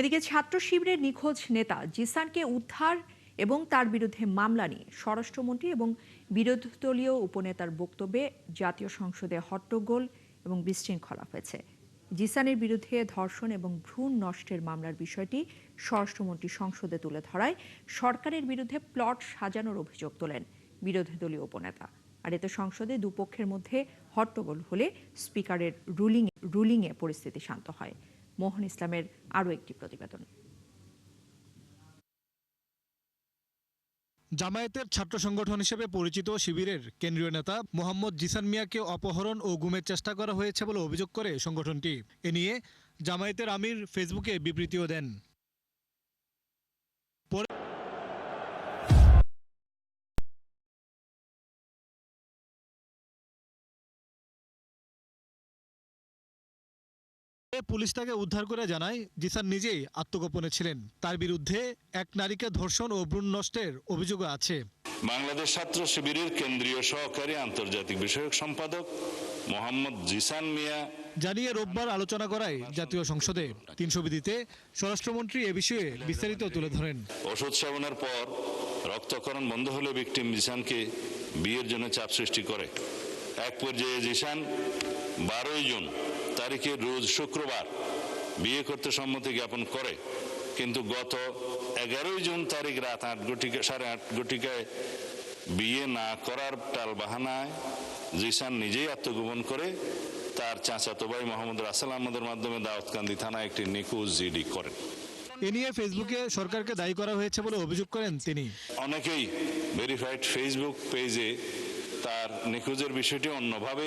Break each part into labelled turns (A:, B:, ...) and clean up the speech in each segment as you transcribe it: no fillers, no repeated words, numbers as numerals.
A: এদিকে ছাত্র শিবিরের নিখোঁজ নেতা জিসানকে উদ্ধার এবং তার বিরুদ্ধে মামলা নিয়ে স্বরাষ্ট্রমন্ত্রী এবং বিরোধী দলীয় উপনেতার বক্তব্যে জাতীয় সংসদে হট্টগোল এবং বিশৃঙ্খলা হয়েছে। জিসানের বিরুদ্ধে ধর্ষণ এবং ভ্রূণ নষ্টের মামলার বিষয়টি স্বরাষ্ট্রমন্ত্রী সংসদে তুলে ধরায় সরকারের বিরুদ্ধে প্লট সাজানোর অভিযোগ তোলেন বিরোধী দলীয় উপনেতা। আর এতে সংসদে দুপক্ষের মধ্যে হট্টগোল হলে স্পিকারের রুলিংয়ে পরিস্থিতি শান্ত হয়। মোহন ইসলামের আরও একটি প্রতিবেদন।
B: জামায়াতের ছাত্র সংগঠন হিসেবে পরিচিত শিবিরের কেন্দ্রীয় নেতা মোহাম্মদ জিসান মিয়াকে অপহরণ ও গুমের চেষ্টা করা হয়েছে বলে অভিযোগ করে সংগঠনটি। এ নিয়ে জামায়াতের আমির ফেসবুকে বিবৃতিও দেন। পুলিশ তাকে উদ্ধার করে জানায় জিসান নিজেই আত্মগোপনে ছিলেন। তার বিরুদ্ধে এক নারীকে ধর্ষণ ও ভ্রূণ নষ্টের অভিযোগ আছে।
C: বাংলাদেশ ছাত্র শিবিরের কেন্দ্রীয় সহকারী আন্তর্জাতিক বিষয়ক সম্পাদক মোহাম্মদ জিসান মিয়া
B: জানিয়ে রোববার আলোচনা করায় জাতীয় সংসদে ৩০০ বিধিতে স্বরাষ্ট্রমন্ত্রী এ বিষয়ে বিস্তারিত তুলে ধরেন।
C: ওষুধ সেবনের পর রক্তক্ষরণ বন্ধ হলে ভিকটিম জিসানকে বিয়ের জন্য চাপ সৃষ্টি করে। এক পর্যায়ে জিসান 12 জুন তারিখে রোজ শুক্রবার বিয়ে করতে সম্মতি জ্ঞাপন করে, কিন্তু গত 11 জুন তারিখ রাত 8:30 ঘটিকায় বিয়ে না করার টালবাহানায় জিসান নিজেই আত্মগোপন করে তার চাচাতো ভাই মোহাম্মদ রাসেল আহমদের মাধ্যমে দাউদকান্দি থানায় একটি নিখোঁজ জিডি করেন।
B: এ নিয়ে ফেসবুকে সরকারকে দায়ী করা হয়েছে বলে অভিযোগ করেন তিনি।
C: অনেকেই ভেরিফাইড ফেসবুক পেজে তার নিখোঁজের বিষয়টি অন্যভাবে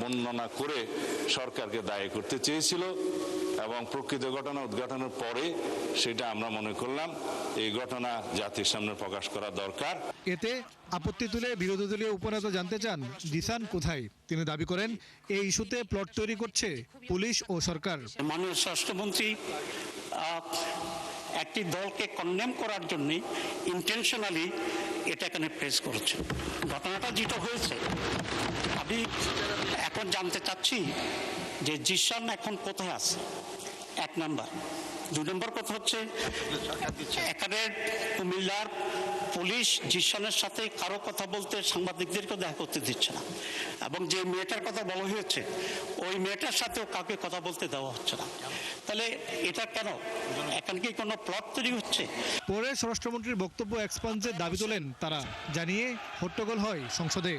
C: বর্ণনা করে সরকারকে দায়ী করতে চেয়েছিল এবং প্রকৃত ঘটনা উদ্ঘাটনের পরে সেটা আমরা মনে করলাম এই ঘটনা জাতির সামনে প্রকাশ করা দরকার।
B: এতে আপত্তি তুলে বিরোধী দলীয় উপনেতা জানতে চান জিসান কোথায়। তিনি দাবি করেন এই ইস্যুতে প্লট তৈরি করছে পুলিশ ও সরকার।
D: মাননীয় স্বরাষ্ট্রমন্ত্রী একটি দলকে কন্ডেম করার জন্য ইন্টেনশনালি এটা এখানে প্রেস করেছে। ঘটনাটা যেটা হয়েছে আমি এখন জানতে চাচ্ছি যে জিসান এখন কোথায় আছে, 1 নাম্বার। 2 নম্বর কথা হচ্ছে এখানে কুমিল্লার পুলিশ জিসানের সাথে কারো কথা বলতে সাংবাদিকদেরকে দেখা করতে দিচ্ছে না, এবং যে মেয়েটার কথা বলা হয়েছে ওই মেয়েটার সাথেও কাউকে কথা বলতে দেওয়া হচ্ছে না। তাহলে এটা কেন? এখানে কি কোনো প্লট তৈরি হচ্ছে?
B: পরে স্বরাষ্ট্রমন্ত্রীর বক্তব্য এক্সপান্সের দাবি তোলেন তারা, জানিয়ে হট্টগোল হয় সংসদে।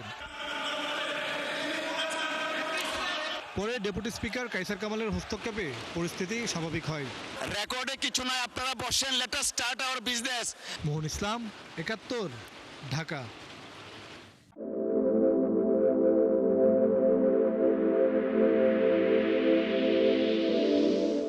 B: পরে ডেপুটি স্পিকার কাইসার কামালের হস্তক্ষেপে পরিস্থিতি স্বাভাবিক হয়।
E: রেকর্ডে কিছু নয়, আপনারা বসেন, let us start our business.
B: Mohan Islam, ৭১, Dhaka.